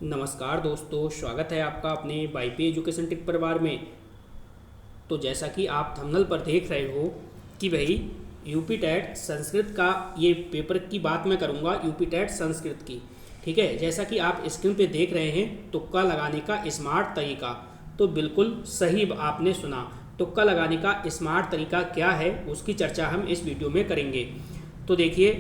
नमस्कार दोस्तों, स्वागत है आपका अपने वाईपी एजुकेशन टिक परिवार में। तो जैसा कि आप थंबनेल पर देख रहे हो कि भाई यूपी टेट संस्कृत का ये पेपर की बात मैं करूँगा, यूपी टेट संस्कृत की। ठीक है, जैसा कि आप स्क्रीन पे देख रहे हैं तुक्का लगाने का स्मार्ट तरीका, तो बिल्कुल सही आपने सुना। तुक्का लगाने का स्मार्ट तरीका क्या है उसकी चर्चा हम इस वीडियो में करेंगे। तो देखिए,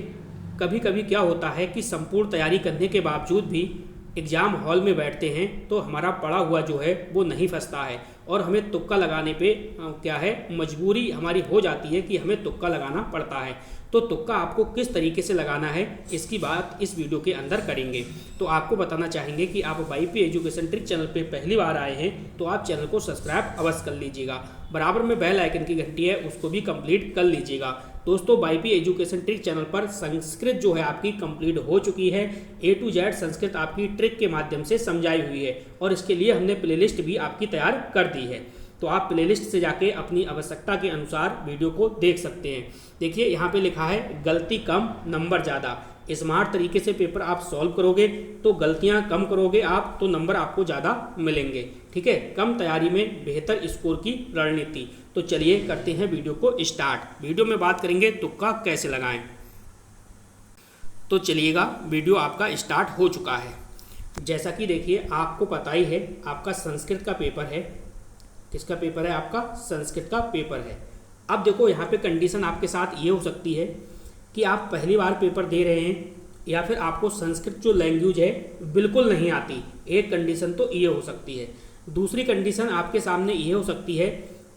कभी कभी क्या होता है कि संपूर्ण तैयारी करने के बावजूद भी एग्ज़ाम हॉल में बैठते हैं तो हमारा पढ़ा हुआ जो है वो नहीं फंसता है और हमें तुक्का लगाने पे क्या है, मजबूरी हमारी हो जाती है कि हमें तुक्का लगाना पड़ता है। तो तुक्का आपको किस तरीके से लगाना है इसकी बात इस वीडियो के अंदर करेंगे। तो आपको बताना चाहेंगे कि आप वाईपी एजुकेशन ट्रिक चैनल पे पहली बार आए हैं तो आप चैनल को सब्सक्राइब अवश्य कर लीजिएगा। बराबर में बेल आइकन की घंटी है उसको भी कंप्लीट कर लीजिएगा। दोस्तों, वाईपी एजुकेशन ट्रिक चैनल पर संस्कृत जो है आपकी कंप्लीट हो चुकी है। A to Z संस्कृत आपकी ट्रिक के माध्यम से समझाई हुई है और इसके लिए हमने प्लेलिस्ट भी आपकी तैयार कर दी है। तो आप प्लेलिस्ट से जाके अपनी आवश्यकता के अनुसार वीडियो को देख सकते हैं। देखिए, यहाँ पे लिखा है गलती कम नंबर ज़्यादा। स्मार्ट तरीके से पेपर आप सॉल्व करोगे तो गलतियाँ कम करोगे आप तो नंबर आपको ज़्यादा मिलेंगे। ठीक है, कम तैयारी में बेहतर स्कोर की रणनीति। तो चलिए करते हैं वीडियो को स्टार्ट। वीडियो में बात करेंगे तुक्का कैसे लगाएं। तो चलिएगा, वीडियो आपका स्टार्ट हो चुका है। जैसा कि देखिए, आपको पता ही है आपका संस्कृत का पेपर है। किसका पेपर है? आपका संस्कृत का पेपर है। अब देखो, यहाँ पे कंडीशन आपके साथ ये हो सकती है कि आप पहली बार पेपर दे रहे हैं या फिर आपको संस्कृत जो लैंग्वेज है बिल्कुल नहीं आती। एक कंडीशन तो ये हो सकती है। दूसरी कंडीशन आपके सामने ये हो सकती है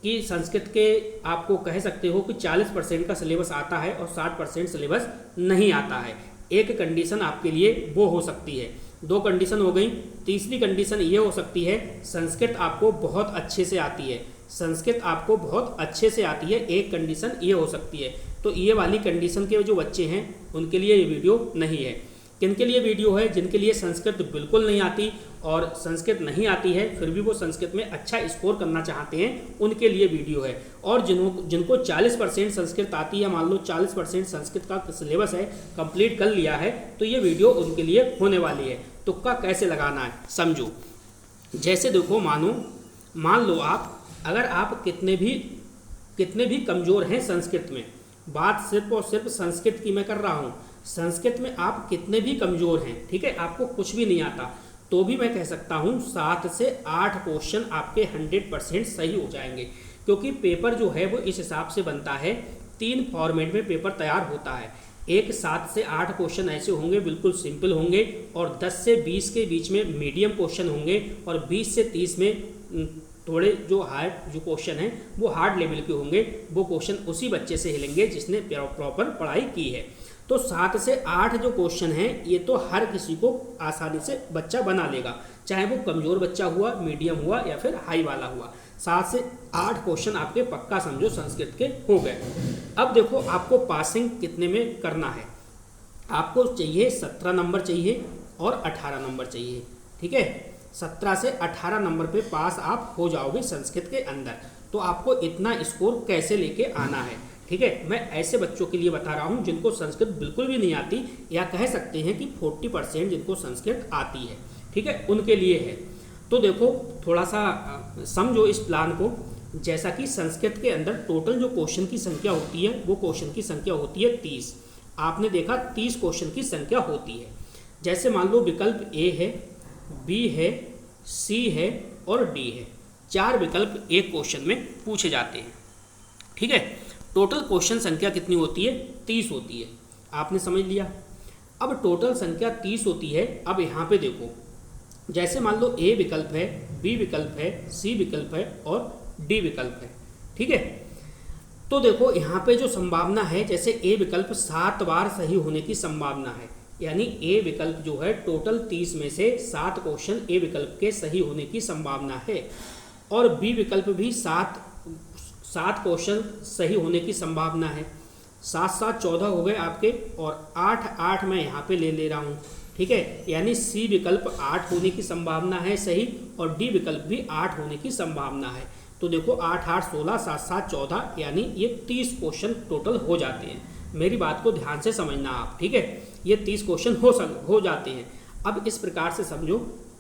कि संस्कृत के आपको कह सकते हो कि 40% का सिलेबस आता है और 60% सिलेबस नहीं आता है। एक कंडीशन आपके लिए वो हो सकती है। दो कंडीशन हो गई। तीसरी कंडीशन ये हो सकती है संस्कृत आपको बहुत अच्छे से आती है। संस्कृत आपको बहुत अच्छे से आती है, एक कंडीशन ये हो सकती है। तो ये वाली कंडीशन के जो बच्चे हैं उनके लिए ये वीडियो नहीं है। किनके लिए वीडियो है? जिनके लिए संस्कृत बिल्कुल नहीं आती और संस्कृत नहीं आती है फिर भी वो संस्कृत में अच्छा स्कोर करना चाहते हैं, उनके लिए वीडियो है। और जिनको 40% संस्कृत आती है, मान लो 40% संस्कृत का सिलेबस है, कंप्लीट कर लिया है, तो ये वीडियो उनके लिए होने वाली है। तुक्का कैसे लगाना है समझो। जैसे देखो, मान लो आप अगर आप कितने भी कमज़ोर हैं संस्कृत में, बात सिर्फ और सिर्फ संस्कृत की मैं कर रहा हूँ। संस्कृत में आप कितने भी कमज़ोर हैं, ठीक है, आपको कुछ भी नहीं आता, तो भी मैं कह सकता हूँ 7 से 8 क्वेश्चन आपके 100% सही हो जाएंगे। क्योंकि पेपर जो है वो इस हिसाब से बनता है, 3 फॉर्मेट में पेपर तैयार होता है। एक 7 से 8 क्वेश्चन ऐसे होंगे बिल्कुल सिंपल होंगे और 10 से 20 के बीच में मीडियम क्वेश्चन होंगे और 20 से 30 में थोड़े जो हार्ड जो क्वेश्चन हैं वो हार्ड लेवल के होंगे। वो क्वेश्चन उसी बच्चे से हिलेंगे जिसने प्रॉपर पढ़ाई की है। तो 7 से 8 जो क्वेश्चन हैं ये तो हर किसी को आसानी से बच्चा बना लेगा, चाहे वो कमज़ोर बच्चा हुआ, मीडियम हुआ या फिर हाई वाला हुआ। 7 से 8 क्वेश्चन आपके पक्का समझो संस्कृत के हो गए। अब देखो, आपको पासिंग कितने में करना है। आपको चाहिए 17 नंबर चाहिए और 18 नंबर चाहिए। ठीक है, 17 से 18 नंबर पे पास आप हो जाओगे संस्कृत के अंदर। तो आपको इतना स्कोर कैसे लेके आना है, ठीक है, मैं ऐसे बच्चों के लिए बता रहा हूँ जिनको संस्कृत बिल्कुल भी नहीं आती, या कह सकते हैं कि 40% जिनको संस्कृत आती है, ठीक है, उनके लिए है। तो देखो, थोड़ा सा समझो इस प्लान को। जैसा कि संस्कृत के अंदर टोटल जो क्वेश्चन की संख्या होती है वो क्वेश्चन की संख्या होती है 30। आपने देखा 30 क्वेश्चन की संख्या होती है। जैसे मान लो विकल्प ए है, बी है, सी है और डी है। 4 विकल्प एक क्वेश्चन में पूछे जाते हैं। ठीक है, टोटल क्वेश्चन संख्या कितनी होती है? 30 होती है। आपने समझ लिया। अब टोटल संख्या 30 होती है। अब यहाँ पे देखो, जैसे मान लो ए विकल्प है, बी विकल्प है, सी विकल्प है और डी विकल्प है। ठीक है, तो देखो यहाँ पे जो संभावना है, जैसे ए विकल्प 7 बार सही होने की संभावना है, यानी ए विकल्प जो है टोटल 30 में से 7 क्वेश्चन ए विकल्प के सही होने की संभावना है। और बी विकल्प भी 7 क्वेश्चन सही होने की संभावना है। 7 7 14 हो गए आपके और 8 8 मैं यहाँ पे ले रहा हूँ। ठीक है, यानी सी विकल्प 8 होने की संभावना है सही और डी विकल्प भी 8 होने की संभावना है। तो देखो 8 8 16 7 7 14, यानी ये 30 क्वेश्चन टोटल हो जाते हैं। मेरी बात को ध्यान से समझना आप, ठीक है, ये 30 क्वेश्चन हो जाते हैं। अब इस प्रकार से समझो,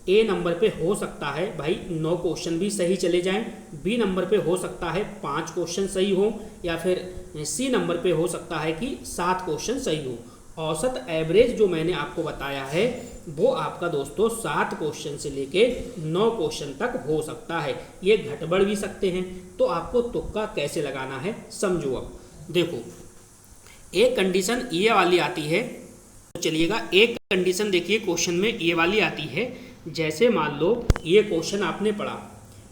ए नंबर पे हो सकता है भाई 9 क्वेश्चन भी सही चले जाएं, बी नंबर पे हो सकता है 5 क्वेश्चन सही हो, या फिर सी नंबर पे हो सकता है कि 7 क्वेश्चन सही हो। औसत एवरेज जो मैंने आपको बताया है वो आपका दोस्तों 7 क्वेश्चन से लेके 9 क्वेश्चन तक हो सकता है, ये घट बढ़ भी सकते हैं। तो आपको तुक्का कैसे लगाना है समझो। अब देखो, एक कंडीशन ये वाली आती है, तो चलिएगा एक कंडीशन देखिए क्वेश्चन में ये वाली आती है। जैसे मान लो ये क्वेश्चन आपने पढ़ा,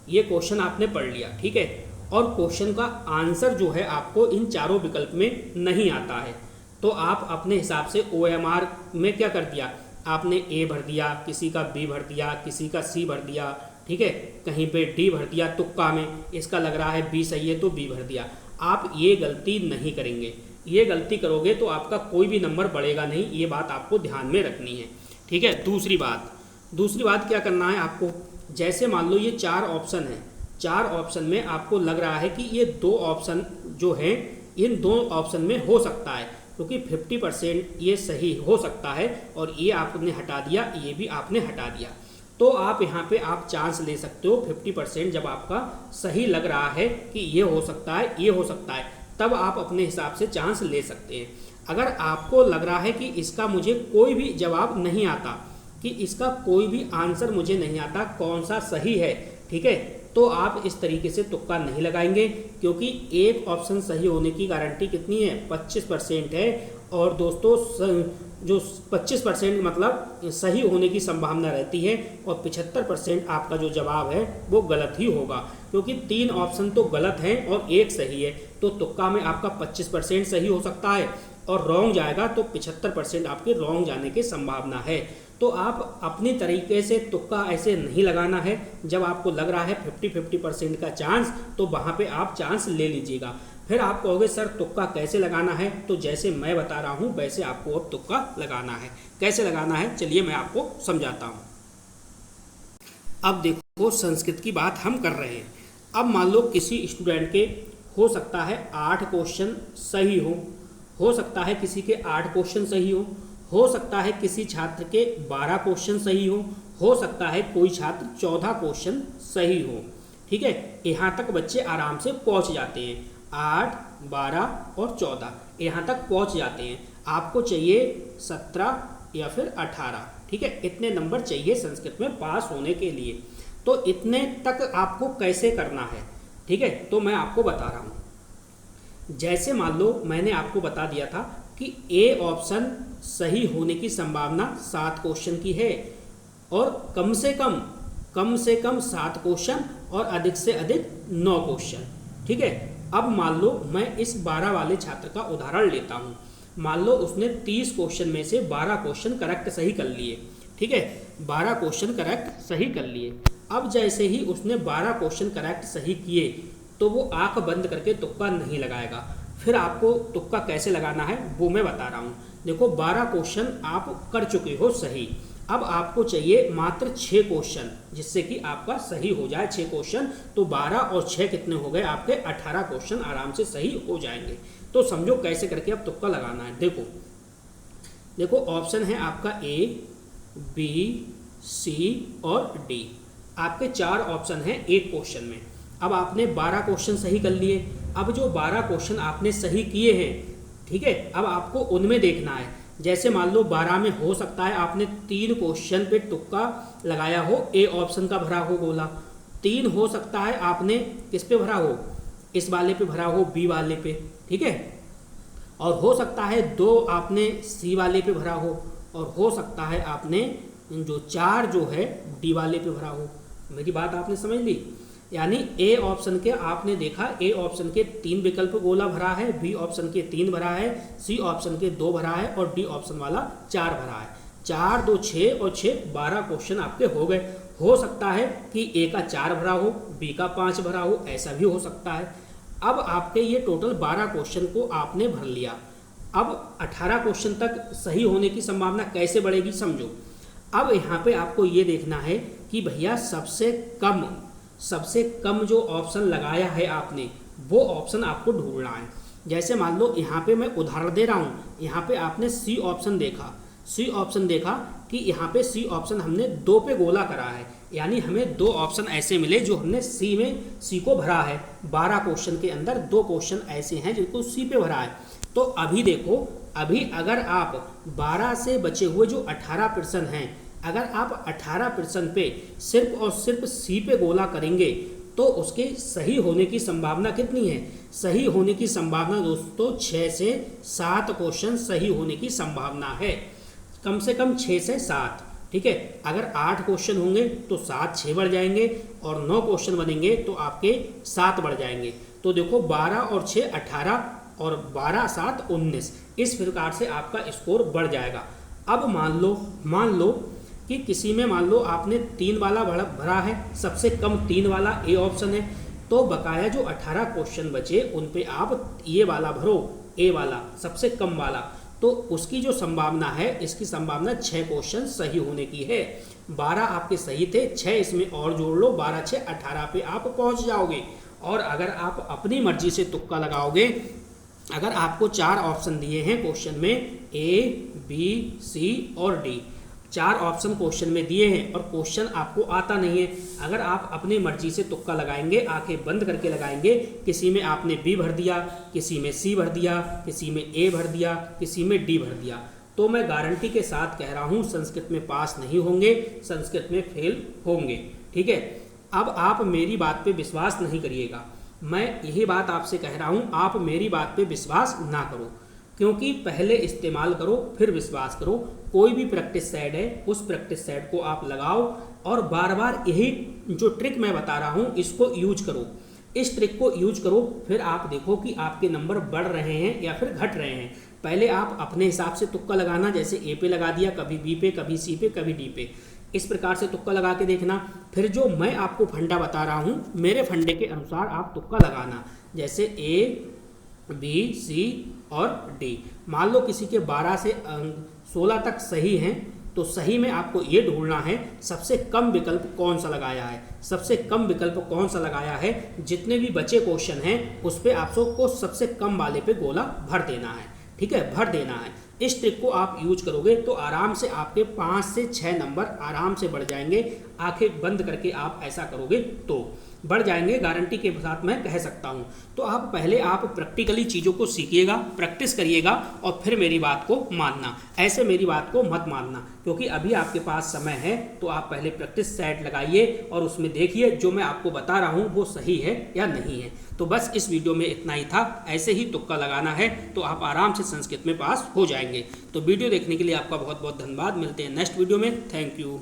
ये क्वेश्चन आपने पढ़ लिया, ठीक है, और क्वेश्चन का आंसर जो है आपको इन चारों विकल्प में नहीं आता है, तो आप अपने हिसाब से OMR में क्या कर दिया, आपने ए भर दिया, किसी का बी भर दिया, किसी का सी भर दिया, ठीक है, कहीं पे डी भर दिया, तुक्का में इसका लग रहा है बी सही है तो बी भर दिया। आप ये गलती नहीं करेंगे, ये गलती करोगे तो आपका कोई भी नंबर बढ़ेगा नहीं, ये बात आपको ध्यान में रखनी है, ठीक है। दूसरी बात क्या करना है आपको, जैसे मान लो ये 4 ऑप्शन है, 4 ऑप्शन में आपको लग रहा है कि ये 2 ऑप्शन जो हैं इन 2 ऑप्शन में हो सकता है, क्योंकि 50% ये सही हो सकता है, और ये आपने हटा दिया, ये भी आपने हटा दिया, तो आप यहाँ पे आप चांस ले सकते हो 50%। जब आपका सही लग रहा है कि ये हो सकता है, ये हो सकता है, तब आप अपने हिसाब से चांस ले सकते हैं। अगर आपको लग रहा है कि इसका मुझे कोई भी जवाब नहीं आता, कि इसका कोई भी आंसर मुझे नहीं आता, कौन सा सही है, ठीक है, तो आप इस तरीके से तुक्का नहीं लगाएंगे, क्योंकि एक ऑप्शन सही होने की गारंटी कितनी है, 25% है। और दोस्तों जो 25% मतलब सही होने की संभावना रहती है, और 75% आपका जो जवाब है वो गलत ही होगा, क्योंकि 3 ऑप्शन तो गलत हैं और 1 सही है, तो तुक्का में आपका 25% सही हो सकता है, और रॉन्ग जाएगा तो 75% आपके रॉन्ग जाने की संभावना है। तो आप अपनी तरीके से तुक्का ऐसे नहीं लगाना है। जब आपको लग रहा है 50% का चांस, तो वहाँ पे आप चांस ले लीजिएगा। फिर आप कहोगे सर तुक्का कैसे लगाना है, तो जैसे मैं बता रहा हूँ वैसे आपको अब तुक्का लगाना है। कैसे लगाना है चलिए मैं आपको समझाता हूँ। अब देखो, संस्कृत की बात हम कर रहे हैं। अब मान लो किसी स्टूडेंट के हो सकता है 8 क्वेश्चन सही हो सकता है किसी के 8 क्वेश्चन सही हो सकता है किसी छात्र के 12 क्वेश्चन सही हो सकता है कोई छात्र 14 क्वेश्चन सही हो, ठीक है। यहाँ तक बच्चे आराम से पहुँच जाते हैं, 8, 12 और 14 यहाँ तक पहुँच जाते हैं। आपको चाहिए 17 या फिर 18, ठीक है, इतने नंबर चाहिए संस्कृत में पास होने के लिए। तो इतने तक आपको कैसे करना है, ठीक है, तो मैं आपको बता रहा हूँ। जैसे मान लो मैंने आपको बता दिया था कि ए ऑप्शन सही होने की संभावना 7 क्वेश्चन की है, और कम से कम 7 क्वेश्चन और अधिक से अधिक 9 क्वेश्चन, ठीक है। अब मान लो मैं इस 12 वाले छात्र का उदाहरण लेता हूँ। मान लो उसने 30 क्वेश्चन में से 12 क्वेश्चन करेक्ट सही कर लिए, ठीक है, 12 क्वेश्चन करेक्ट सही कर लिए। अब जैसे ही उसने 12 क्वेश्चन करेक्ट सही किए, तो वो आंख बंद करके तुक्का नहीं लगाएगा। फिर आपको तुक्का कैसे लगाना है वो मैं बता रहा हूँ। देखो, 12 क्वेश्चन आप कर चुके हो सही, अब आपको चाहिए मात्र 6 क्वेश्चन, जिससे कि आपका सही हो जाए 6 क्वेश्चन। तो 12 और 6 कितने हो गए आपके, 18 क्वेश्चन आराम से सही हो जाएंगे। तो समझो कैसे करके अब तुक्का लगाना है। देखो ऑप्शन है आपका ए, बी, सी और डी। आपके 4 ऑप्शन हैं एक क्वेश्चन में। अब आपने 12 क्वेश्चन सही कर लिए। अब जो 12 क्वेश्चन आपने सही किए हैं, ठीक है, अब आपको उनमें देखना है। जैसे मान लो 12 में हो सकता है आपने 3 क्वेश्चन पे तुक्का लगाया हो, ए ऑप्शन का भरा हो गोला। 3 हो सकता है आपने किस पे भरा हो, इस वाले पे भरा हो, बी वाले पे, ठीक है। और हो सकता है 2 आपने सी वाले पे भरा हो, और हो सकता है आपने जो 4 जो है डी वाले पे भरा हो। मेरी बात आपने समझ ली। यानी ए ऑप्शन के आपने देखा, ए ऑप्शन के 3 विकल्प गोला भरा है, बी ऑप्शन के 3 भरा है, सी ऑप्शन के 2 भरा है, और डी ऑप्शन वाला 4 भरा है। 4, 2, 6 और 6 12 क्वेश्चन आपके हो गए। हो सकता है कि ए का 4 भरा हो, बी का 5 भरा हो, ऐसा भी हो सकता है। अब आपके ये टोटल 12 क्वेश्चन को आपने भर लिया। अब 18 क्वेश्चन तक सही होने की संभावना कैसे बढ़ेगी समझो। अब यहाँ पे आपको ये देखना है कि भैया सबसे कम जो ऑप्शन लगाया है आपने, वो ऑप्शन आपको ढूंढना है। जैसे मान लो यहाँ पे मैं उदाहरण दे रहा हूँ, यहाँ पे आपने सी ऑप्शन देखा। सी ऑप्शन देखा कि यहाँ पे सी ऑप्शन हमने 2 पे गोला करा है, यानी हमें 2 ऑप्शन ऐसे मिले जो हमने सी को भरा है। 12 क्वेश्चन के अंदर 2 क्वेश्चन ऐसे हैं जिनको सी पे भरा है। तो अभी देखो, अभी अगर आप 12 से बचे हुए जो 18 प्रश्न हैं, अगर आप 18 प्रश्न पे सिर्फ और सिर्फ सी पे गोला करेंगे तो उसके सही होने की संभावना कितनी है? सही होने की संभावना दोस्तों 6 से 7 क्वेश्चन सही होने की संभावना है, कम से कम 6 से 7। ठीक है, अगर 8 क्वेश्चन होंगे तो 7 6 बढ़ जाएंगे, और 9 क्वेश्चन बनेंगे तो आपके 7 बढ़ जाएंगे। तो देखो 12 और 6 18 और 12 7 19, इस प्रकार से आपका स्कोर बढ़ जाएगा। अब मान लो कि किसी में मान लो आपने 3 वाला भरा है, सबसे कम 3 वाला ए ऑप्शन है, तो बकाया जो 18 क्वेश्चन बचे उन पे आप ये वाला भरो, ए वाला सबसे कम वाला, तो उसकी जो संभावना है, इसकी संभावना 6 क्वेश्चन सही होने की है। 12 आपके सही थे, 6 इसमें और जोड़ लो, 12 6 18 पे आप पहुंच जाओगे। और अगर आप अपनी मर्जी से तुक्का लगाओगे, अगर आपको 4 ऑप्शन दिए हैं क्वेश्चन में, ए बी सी और डी, 4 ऑप्शन क्वेश्चन में दिए हैं और क्वेश्चन आपको आता नहीं है, अगर आप अपनी मर्जी से तुक्का लगाएंगे, आंखें बंद करके लगाएंगे, किसी में आपने बी भर दिया, किसी में सी भर दिया, किसी में ए भर दिया, किसी में डी भर दिया, तो मैं गारंटी के साथ कह रहा हूँ संस्कृत में पास नहीं होंगे, संस्कृत में फेल होंगे। ठीक है, अब आप मेरी बात पे विश्वास नहीं करिएगा, मैं यही बात आपसे कह रहा हूँ, आप मेरी बात पे विश्वास ना करो, क्योंकि पहले इस्तेमाल करो फिर विश्वास करो। कोई भी प्रैक्टिस सेट है, उस प्रैक्टिस सेट को आप लगाओ और बार बार यही जो ट्रिक मैं बता रहा हूँ इसको यूज करो, इस ट्रिक को यूज करो, फिर आप देखो कि आपके नंबर बढ़ रहे हैं या फिर घट रहे हैं। पहले आप अपने हिसाब से तुक्का लगाना, जैसे ए पे लगा दिया, कभी बी पे, कभी सी पे, कभी डी पे, इस प्रकार से तुक्का लगा के देखना। फिर जो मैं आपको फंडा बता रहा हूँ, मेरे फंडे के अनुसार आप तुक्का लगाना, जैसे ए बी सी और डी। मान लो किसी के 12 से 16 तक सही हैं, तो सही में आपको ये ढूंढना है सबसे कम विकल्प कौन सा लगाया है, सबसे कम विकल्प कौन सा लगाया है, जितने भी बचे क्वेश्चन हैं उस पर आप सबको सबसे कम वाले पे गोला भर देना है। ठीक है, भर देना है। इस ट्रिक को आप यूज करोगे तो आराम से आपके 5 से 6 नंबर आराम से बढ़ जाएंगे। आंखें बंद करके आप ऐसा करोगे तो बढ़ जाएंगे, गारंटी के साथ मैं कह सकता हूं। तो आप पहले आप प्रैक्टिकली चीज़ों को सीखिएगा, प्रैक्टिस करिएगा और फिर मेरी बात को मानना, ऐसे मेरी बात को मत मानना, क्योंकि अभी आपके पास समय है। तो आप पहले प्रैक्टिस सेट लगाइए और उसमें देखिए जो मैं आपको बता रहा हूं वो सही है या नहीं है। तो बस इस वीडियो में इतना ही था, ऐसे ही तुक्का लगाना है तो आप आराम से संस्कृत में पास हो जाएंगे। तो वीडियो देखने के लिए आपका बहुत बहुत धन्यवाद, मिलते हैं नेक्स्ट वीडियो में। Thank you.